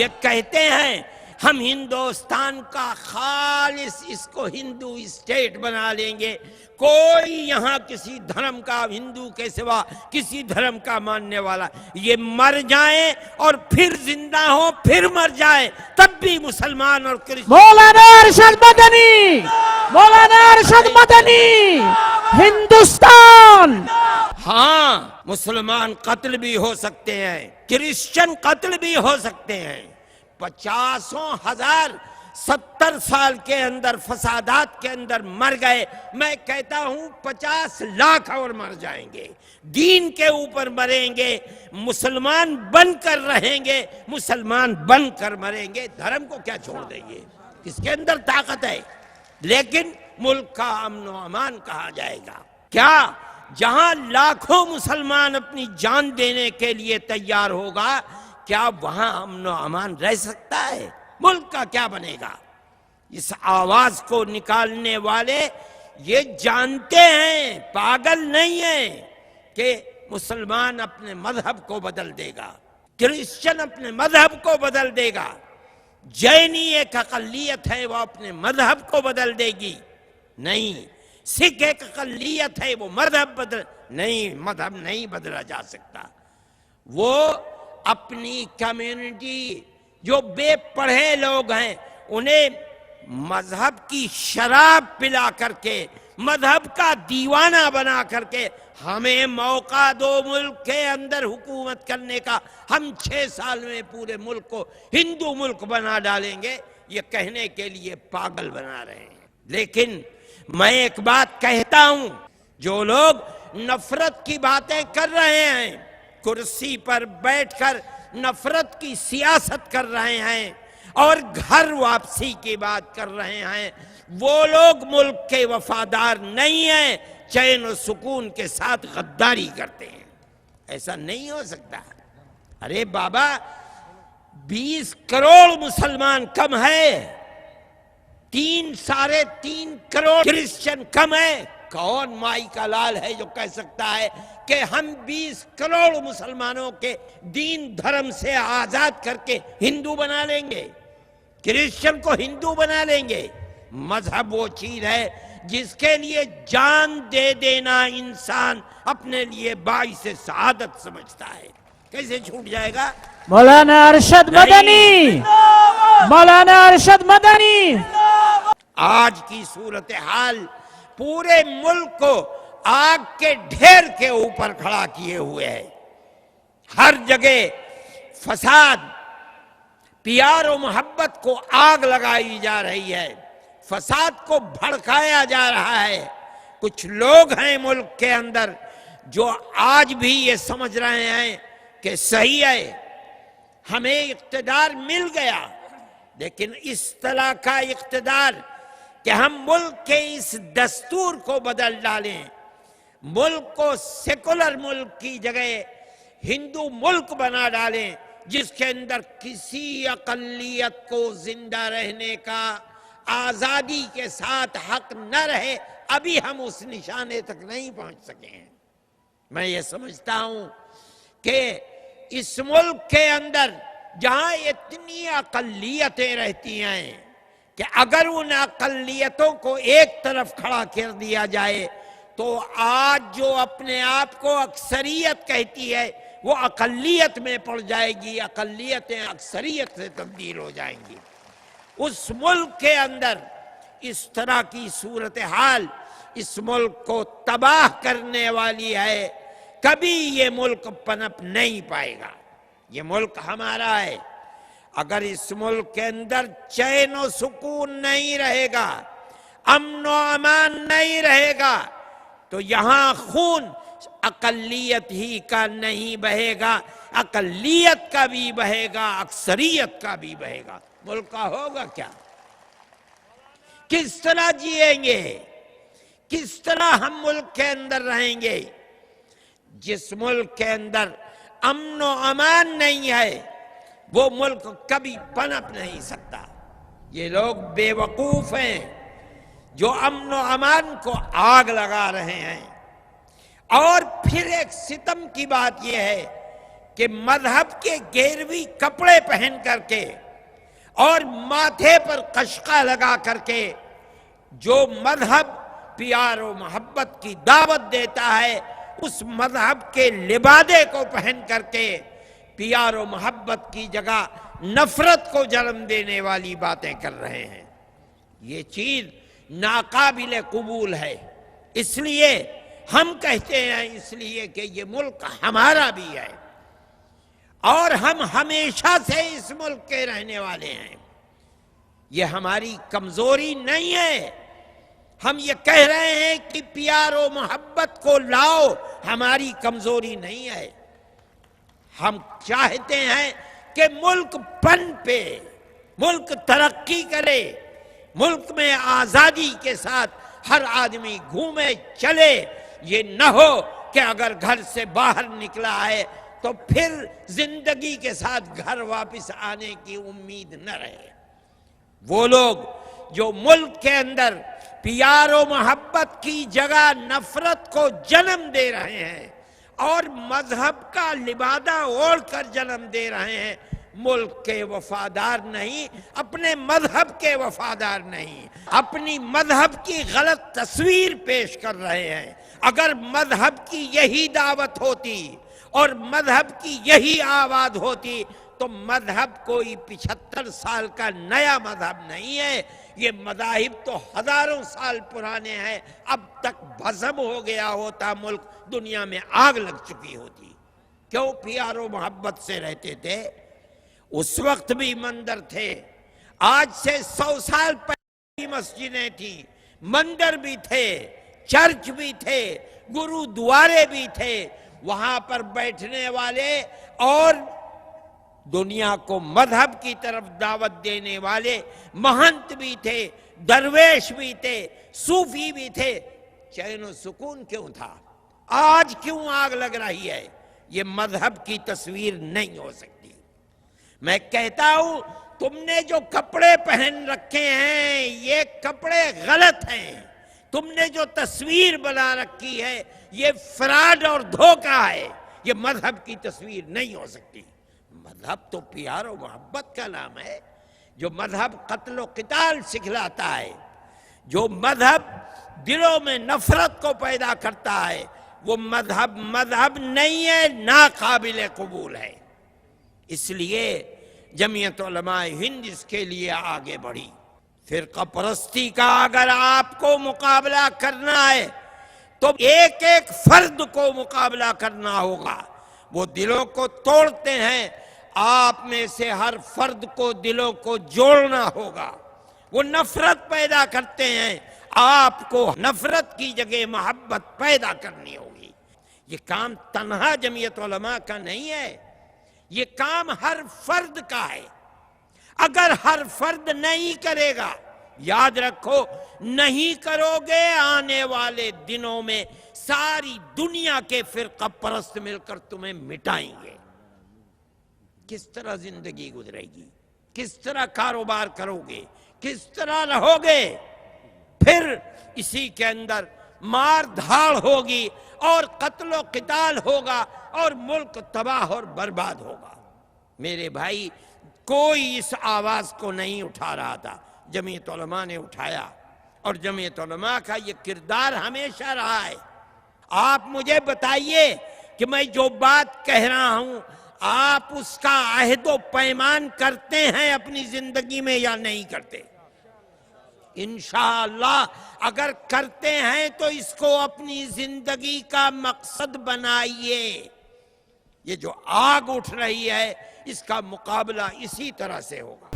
یہ کہتے ہیں ہم ہندوستان کا خالص اس کو ہندو اسٹیٹ بنا لیں گے، کوئی یہاں کسی دھرم کا، ہندو کے سوا کسی دھرم کا ماننے والا، یہ مر جائیں اور پھر زندہ ہوں، پھر مر جائیں، تب بھی مسلمان اور کرسچن۔ مولانا ارشد مدنی، مولانا ارشد مدنی، ہندوستان۔ ہاں، مسلمان قتل بھی ہو سکتے ہیں، کرسچن قتل بھی ہو سکتے ہیں، 50,000 70 سال کے اندر فسادات کے اندر مر گئے، میں کہتا ہوں 50 لاکھ اور مر جائیں گے، دین کے اوپر مریں گے، مسلمان بن کر رہیں گے، مسلمان بن کر مریں گے، دھرم کو کیا چھوڑ دیں گے؟ کس کے اندر طاقت ہے؟ لیکن ملک کا امن و امان کہا جائے گا؟ کیا جہاں لاکھوں مسلمان اپنی جان دینے کے لیے تیار ہوگا، کیا وہاں امن و امان رہ سکتا ہے؟ ملک کا کیا بنے گا؟ اس آواز کو نکالنے والے یہ جانتے ہیں، پاگل نہیں ہیں، کہ مسلمان اپنے مذہب کو بدل دے گا، کرسچن اپنے مذہب کو بدل دے گا، جینی ایک اقلیت ہے وہ اپنے مذہب کو بدل دے گی، نہیں، سکھ ایک اقلیت ہے وہ مذہب بدل، نہیں، مذہب نہیں بدلا جا سکتا۔ وہ اپنی کمیونٹی جو بے پڑھے لوگ ہیں انہیں مذہب کی شراب پلا کر کے، مذہب کا دیوانہ بنا کر کے، ہمیں موقع دو ملک کے اندر حکومت کرنے کا، ہم 6 سال میں پورے ملک کو ہندو ملک بنا ڈالیں گے، یہ کہنے کے لیے پاگل بنا رہے ہیں۔ لیکن میں ایک بات کہتا ہوں، جو لوگ نفرت کی باتیں کر رہے ہیں، کرسی پر بیٹھ کر نفرت کی سیاست کر رہے ہیں اور گھر واپسی کی بات کر رہے ہیں، وہ لوگ ملک کے وفادار نہیں ہیں، چین و سکون کے ساتھ غداری کرتے ہیں۔ ایسا نہیں ہو سکتا۔ ارے بابا، 20 کروڑ مسلمان کم ہے، 3.5 کروڑ کرسچن کم ہے؟ کون مائی کا لال ہے جو کہہ سکتا ہے کہ ہم 20 کروڑ مسلمانوں کے دین دھرم سے آزاد کر کے ہندو بنا لیں گے، کرسچن کو ہندو بنا لیں گے؟ مذہب وہ چیز ہے جس کے لیے جان دے دینا انسان اپنے لیے باعث سعادت سمجھتا ہے، کیسے چھوٹ جائے گا؟ مولانا ارشد مدنی، مولانا ارشد مدنی۔ آج کی صورتحال پورے ملک کو آگ کے ڈھیر کے اوپر کھڑا کیے ہوئے ہے، ہر جگہ فساد، پیار و محبت کو آگ لگائی جا رہی ہے، فساد کو بھڑکایا جا رہا ہے۔ کچھ لوگ ہیں ملک کے اندر جو آج بھی یہ سمجھ رہے ہیں کہ صحیح ہے، ہمیں اقتدار مل گیا، لیکن اس طرح کا اقتدار کہ ہم ملک کے اس دستور کو بدل ڈالیں، ملک کو سیکولر ملک کی جگہ ہندو ملک بنا ڈالیں، جس کے اندر کسی اقلیت کو زندہ رہنے کا آزادی کے ساتھ حق نہ رہے، ابھی ہم اس نشانے تک نہیں پہنچ سکے ہیں۔ میں یہ سمجھتا ہوں کہ اس ملک کے اندر جہاں اتنی اقلیتیں رہتی ہیں کہ اگر ان اقلیتوں کو ایک طرف کھڑا کر دیا جائے تو آج جو اپنے آپ کو اکثریت کہتی ہے وہ اقلیت میں پڑ جائے گی، اقلیتیں اکثریت سے تبدیل ہو جائیں گی۔ اس ملک کے اندر اس طرح کی صورتحال اس ملک کو تباہ کرنے والی ہے، کبھی یہ ملک پنپ نہیں پائے گا۔ یہ ملک ہمارا ہے، اگر اس ملک کے اندر چین و سکون نہیں رہے گا، امن و امان نہیں رہے گا، تو یہاں خون اقلیت ہی کا نہیں بہے گا، اقلیت کا بھی بہے گا، اکثریت کا بھی بہے گا۔ ملک کا ہوگا کیا؟ کس طرح جیئیں گے؟ کس طرح ہم ملک کے اندر رہیں گے؟ جس ملک کے اندر امن و امان نہیں ہے وہ ملک کبھی پنپ نہیں سکتا۔ یہ لوگ بے وقوف ہیں جو امن و امان کو آگ لگا رہے ہیں۔ اور پھر ایک ستم کی بات یہ ہے کہ مذہب کے گیروی کپڑے پہن کر کے اور ماتھے پر قشقہ لگا کر کے جو مذہب پیار و محبت کی دعوت دیتا ہے، اس مذہب کے لبادے کو پہن کر کے پیار و محبت کی جگہ نفرت کو جنم دینے والی باتیں کر رہے ہیں۔ یہ چیز ناقابل قبول ہے۔ اس لیے ہم کہتے ہیں، اس لیے کہ یہ ملک ہمارا بھی ہے اور ہم ہمیشہ سے اس ملک کے رہنے والے ہیں۔ یہ ہماری کمزوری نہیں ہے۔ ہم یہ کہہ رہے ہیں کہ پیار و محبت کو لاؤ، ہماری کمزوری نہیں ہے۔ ہم چاہتے ہیں کہ ملک پن پہ، ملک ترقی کرے، ملک میں آزادی کے ساتھ ہر آدمی گھومے چلے۔ یہ نہ ہو کہ اگر گھر سے باہر نکلا ہے تو پھر زندگی کے ساتھ گھر واپس آنے کی امید نہ رہے۔ وہ لوگ جو ملک کے اندر پیار و محبت کی جگہ نفرت کو جنم دے رہے ہیں اور مذہب کا لبادہ اوڑھ کر جنم دے رہے ہیں، ملک کے وفادار نہیں، اپنے مذہب کے وفادار نہیں، اپنی مذہب کی غلط تصویر پیش کر رہے ہیں۔ اگر مذہب کی یہی دعوت ہوتی اور مذہب کی یہی آواز ہوتی تو مذہب کوئی 75 سال کا نیا مذہب نہیں ہے۔ یہ مذاہب تو ہزاروں سال پرانے ہیں۔ اب تک بھسم ہو گیا ہوتا ملک، دنیا میں آگ لگ چکی ہوتی۔ کیوں پیار و محبت سے رہتے تھے؟ اس وقت بھی مندر تھے، آج سے 100 سال پہلے مسجدیں تھیں، مندر بھی تھے، چرچ بھی تھے، گرودوارے بھی تھے، وہاں پر بیٹھنے والے اور دنیا کو مذہب کی طرف دعوت دینے والے مہنت بھی تھے، درویش بھی تھے، صوفی بھی تھے۔ چین و سکون کیوں تھا؟ آج کیوں آگ لگ رہی ہے؟ یہ مذہب کی تصویر نہیں ہو سکتی۔ میں کہتا ہوں تم نے جو کپڑے پہن رکھے ہیں یہ کپڑے غلط ہیں، تم نے جو تصویر بنا رکھی ہے یہ فراڈ اور دھوکہ ہے، یہ مذہب کی تصویر نہیں ہو سکتی۔ مذہب تو پیار و محبت کا نام ہے۔ جو مذہب قتل و قتال سکھلاتا ہے، جو مذہب دلوں میں نفرت کو پیدا کرتا ہے، وہ مذہب نہیں ہے، ناقابل قبول ہے۔ اس لیے جمعیت علماء ہند اس کے لیے آگے بڑھی۔ فرقہ پرستی کا اگر آپ کو مقابلہ کرنا ہے تو ایک ایک فرد کو مقابلہ کرنا ہوگا۔ وہ دلوں کو توڑتے ہیں، آپ میں سے ہر فرد کو دلوں کو جوڑنا ہوگا۔ وہ نفرت پیدا کرتے ہیں، آپ کو نفرت کی جگہ محبت پیدا کرنی ہوگی۔ یہ کام تنہا جمعیت علماء کا نہیں ہے، یہ کام ہر فرد کا ہے۔ اگر ہر فرد نہیں کرے گا، یاد رکھو نہیں کرو گے، آنے والے دنوں میں ساری دنیا کے فرقہ پرست مل کر تمہیں مٹائیں گے۔ کس طرح زندگی گزرے گی؟ کس طرح کاروبار کرو گے؟ کس طرح رہو گے؟ پھر اسی کے اندر مار دھاڑ ہوگی اور قتل و قتال ہوگا اور ملک تباہ اور برباد ہوگا۔ میرے بھائی، کوئی اس آواز کو نہیں اٹھا رہا تھا، جمعیت علماء نے اٹھایا، اور جمعیت علماء کا یہ کردار ہمیشہ رہا ہے۔ آپ مجھے بتائیے کہ میں جو بات کہہ رہا ہوں آپ اس کا عہد و پیمان کرتے ہیں اپنی زندگی میں یا نہیں کرتے؟ انشاءاللہ اگر کرتے ہیں تو اس کو اپنی زندگی کا مقصد بنائیے۔ یہ جو آگ اٹھ رہی ہے اس کا مقابلہ اسی طرح سے ہوگا۔